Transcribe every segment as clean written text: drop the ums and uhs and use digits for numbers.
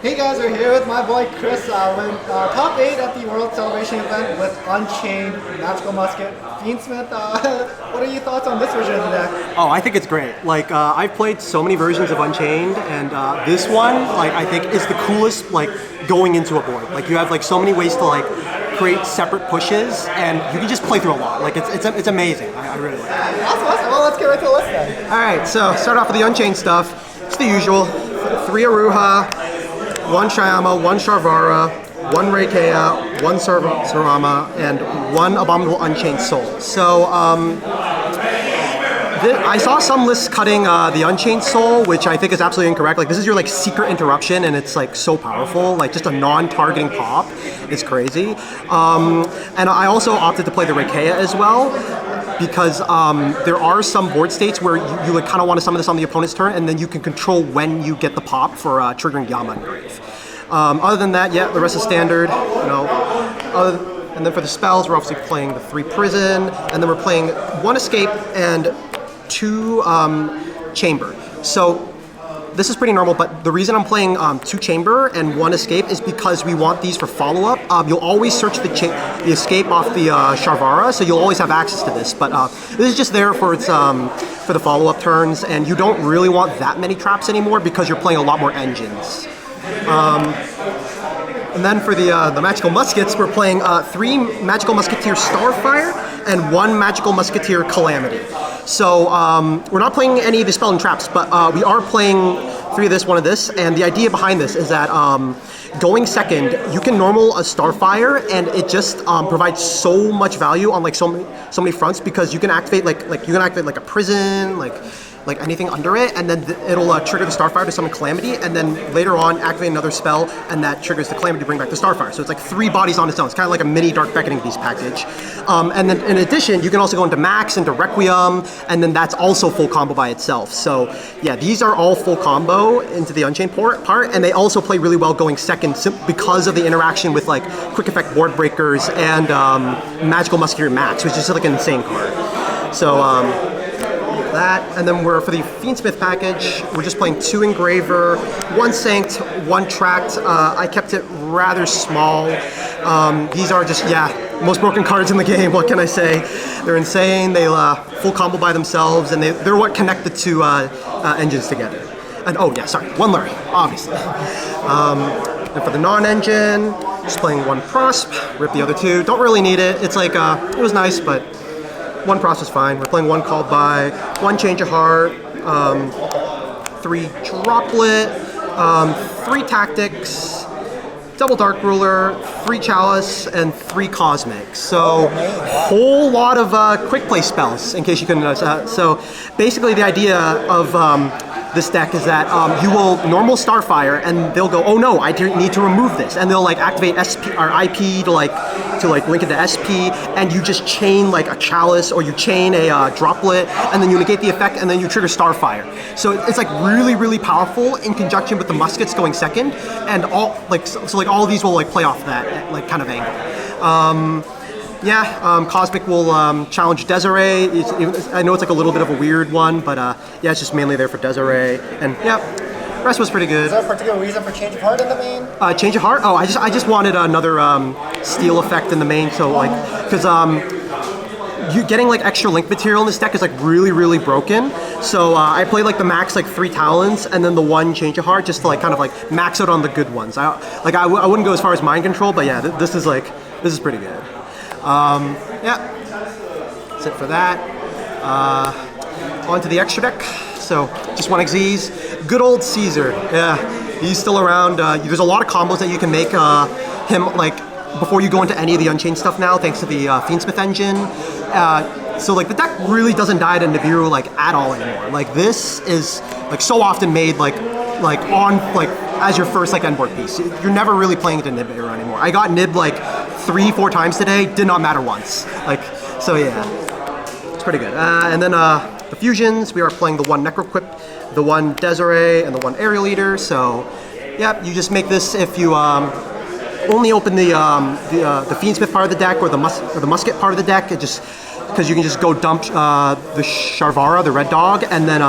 Hey guys, we're here with my boy Chris. We're top 8 at the World Celebration event with Unchained Magical Musket Fiendsmith. What are your thoughts on this version of the deck? Oh, I think it's great. Like, I've played so many versions of Unchained, and this one, like, I think is the coolest, like, going into a board. Like, you have, like, so many ways to, like, create separate pushes, and you can just play through a lot. Like, it's amazing. I really like it. Awesome. Well, let's get right to the list then. Alright, so start off with the Unchained stuff. It's the usual. 3 Aruha, 1 Shyama, 1 Sharvara, 1 Reikea, 1 Sarama, and 1 Abominable Unchained Soul. So, I saw some lists cutting the Unchained Soul, which I think is absolutely incorrect. Like, this is your, like, secret interruption, and it's, like, so powerful. Like, just a non-targeting pop is crazy. And I also opted to play the Reikea as well, because there are some board states where you would kind of want to summon this on the opponent's turn, and then you can control when you get the pop for triggering Yama Engrave. Other than that, yeah, the rest is standard. And then for the spells, we're obviously playing the 3 Prison, and then we're playing 1 Escape and 2 Chamber. So this is pretty normal, but the reason I'm playing 2 Chamber and 1 Escape is because we want these for follow-up. You'll always search the Escape off the Sharvara, so you'll always have access to this. But this is just there for its for the follow-up turns, and you don't really want that many traps anymore because you're playing a lot more engines. And then for the Magical Muskets, we're playing 3 Magical Musketeer Starfire and 1 Magical Musketeer Calamity. So we're not playing any of the spell and traps, but we are playing 3 of this, 1 of this, and the idea behind this is that going second, you can normal a Starfire, and it just provides so much value on like so many fronts, because you can activate like a prison, like anything under it, and then it'll trigger the Starfire to summon Calamity, and then later on activate another spell, and that triggers the Calamity to bring back the Starfire. So it's like 3 bodies on its own. It's kind of like a mini Dark Beckoning Beast package. And then in addition, you can also go into Max, into Requiem, and then that's also full combo by itself. So yeah, these are all full combo into the Unchained part, and they also play really well going second because of the interaction with like Quick Effect Board Breakers and Magical Musketeer Max, which is just like an insane card. So that, and then for the Fiendsmith package, we're just playing 2 Engraver, 1 Sanct, 1 Tract. I kept it rather small. These are just, most broken cards in the game, what can I say? They're insane, they full combo by themselves, and they're what connect the 2 engines together. And 1 Lurie, obviously. And for the non-engine, just playing 1 Prosp, rip the other 2. Don't really need it, it's like, it was nice, but 1 Prosp is fine. We're playing 1 Called By, 1 Change of Heart, 3 Droplet, 3 Tactics, double Dark Ruler, 3 Chalice, and 3 Cosmic. So, whole lot of quick play spells, in case you couldn't notice that. So, basically the idea of this deck is that you will normal Starfire, and they'll go, oh no, I need to remove this, and they'll like activate SP or IP to link it to SP, and you just chain like a Chalice, or you chain a Droplet, and then you negate the effect, and then you trigger Starfire. So it's like really, really powerful in conjunction with the Muskets going second, and all of these will like play off that like kind of angle. Cosmic will challenge Desiree. I know it's like a little bit of a weird one, but it's just mainly there for Desiree. And the rest was pretty good. Is there a particular reason for Change of Heart in the main? Change of Heart? Oh, I just wanted another steal effect in the main. So like, because you getting like extra link material in this deck is like really, really broken. So I played like the max like 3 Talons, and then the 1 Change of Heart, just to like kind of like max out on the good ones. I wouldn't go as far as Mind Control, but yeah, this is pretty good. That's it for that. On to the extra deck. So, just 1 Xyz. Good old Caesar. Yeah, he's still around. There's a lot of combos that you can make him, like, before you go into any of the Unchained stuff now, thanks to the Fiendsmith engine. So, like, the deck really doesn't die to Nibiru, like, at all anymore. Like, this is, like, so often made, like as your first, like, end board piece. You're never really playing it to Nibiru anymore. I got Nib, like, 3-4 times today, did not matter once. Like, so yeah, it's pretty good. And then the fusions, we are playing the 1 Necroquip, the 1 Desiree, and the 1 Aerial Eater. So, you just make this if you only open the Fiendsmith part of the deck, or the Musket part of the deck. It just because you can just go dump the Sharvara, the red dog, and then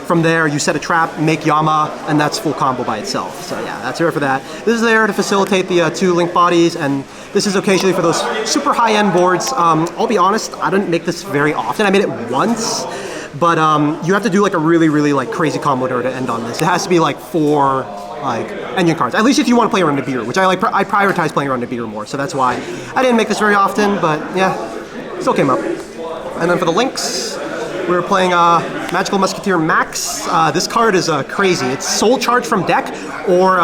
From there, you set a trap, make Yama, and that's full combo by itself. So yeah, that's there for that. This is there to facilitate the 2 link bodies, and this is occasionally for those super high-end boards. I'll be honest, I didn't make this very often. I made it once, but you have to do like a really, really like crazy combo to end on this. It has to be like 4 like engine cards. At least if you want to play around Nibiru, which I like. I prioritize playing around Nibiru more, so that's why I didn't make this very often. But yeah, still came up. And then for the links, we were playing Magical Musketeer Max. This card is crazy. It's soul charge from deck, or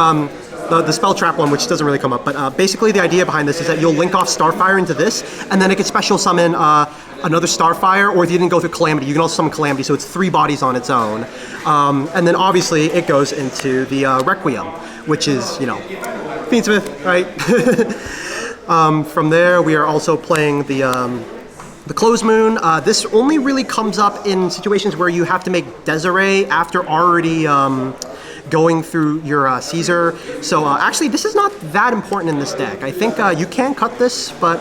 the spell trap one, which doesn't really come up. But basically, the idea behind this is that you'll link off Starfire into this, and then it can special summon another Starfire, or if you didn't go through Calamity, you can also summon Calamity, so it's 3 bodies on its own. And then obviously it goes into the Requiem, which is, you know, Fiendsmith, right? From there, we are also playing the Closed Moon. This only really comes up in situations where you have to make Desiree after already going through your Caesar. So actually, this is not that important in this deck. I think you can cut this, but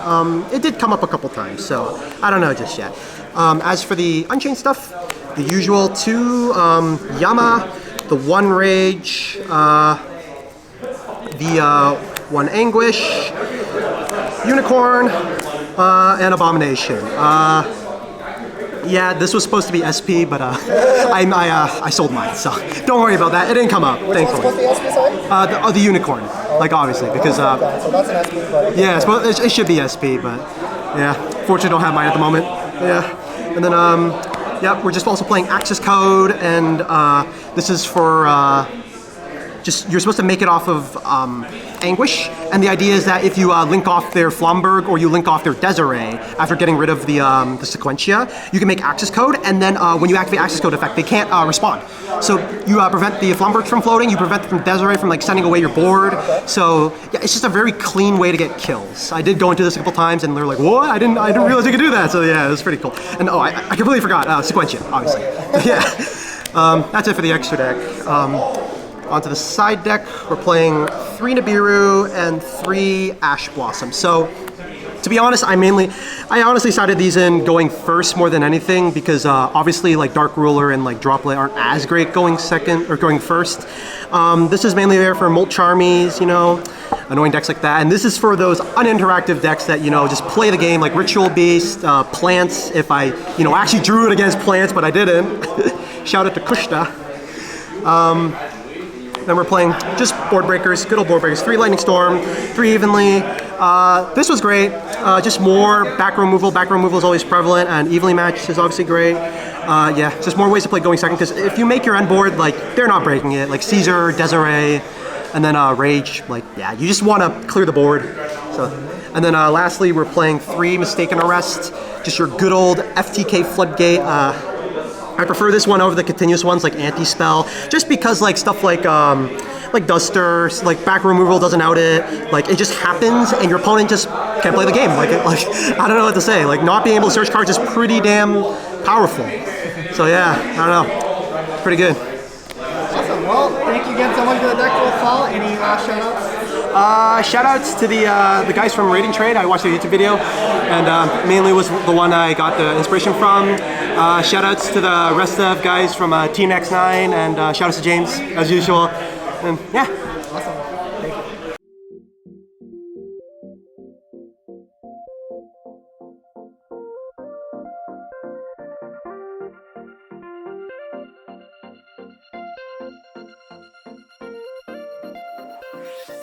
it did come up a couple times, so I don't know just yet. As for the Unchained stuff, the usual 2 Yama, the 1 Rage, the 1 Anguish, Unicorn, and Abomination. Yeah, this was supposed to be SP, but I sold mine, so don't worry about that. It didn't come up, thankfully. What's supposed to be SP, sorry? The Unicorn, like obviously, because so that's an SP, but yeah, it should be SP, but yeah, fortunately don't have mine at the moment. Yeah, and then yeah, we're just also playing Access Code, and this is for just you're supposed to make it off of Anguish, and the idea is that if you link off their Flomberg or you link off their Desiree after getting rid of the Sequentia, you can make Access Code, and then when you activate Access Code effect, they can't respond. So you prevent the Flombergs from floating, you prevent from Desiree from like sending away your board. So yeah, it's just a very clean way to get kills. I did go into this a couple times, and they're like, "What? I didn't realize you could do that." So yeah, it was pretty cool. And oh, I completely forgot Sequentia, obviously. Yeah, that's it for the extra deck. Onto the side deck, we're playing 3 Nibiru and 3 Ash Blossom. So, to be honest, I honestly sided these in going first more than anything, because obviously like Dark Ruler and like Droplet aren't as great going second or going first. This is mainly there for Molt Charmies, you know, annoying decks like that. And this is for those uninteractive decks that, you know, just play the game, like Ritual Beast, Plants, if I, you know, actually drew it against Plants, but I didn't. Shout out to Kushta. Then we're playing just board breakers, good old board breakers. 3 Lightning Storm, 3 Evenly. This was great. Just more back row removal. Back row removal is always prevalent, and Evenly Match is obviously great. Yeah, just more ways to play going second, because if you make your end board, like, they're not breaking it. Like Caesar, Desiree, and then Rage. Like, yeah, you just want to clear the board. So, and then lastly, we're playing 3 Mistaken Arrest. Just your good old FTK Floodgate. I prefer this one over the continuous ones like Anti-Spell, just because like stuff like Duster, like back removal doesn't out it, like it just happens and your opponent just can't play the game. Like I don't know what to say. Like not being able to search cards is pretty damn powerful. So yeah, I don't know, pretty good. Awesome. Well, thank you again so much for the deck profile. Any last shoutouts? Shoutouts to the guys from Rating Trade. I watched their YouTube video, and mainly was the one I got the inspiration from. Shoutouts to the rest of guys from Team X9, and shoutouts to James as usual. And yeah. Awesome. Thank you.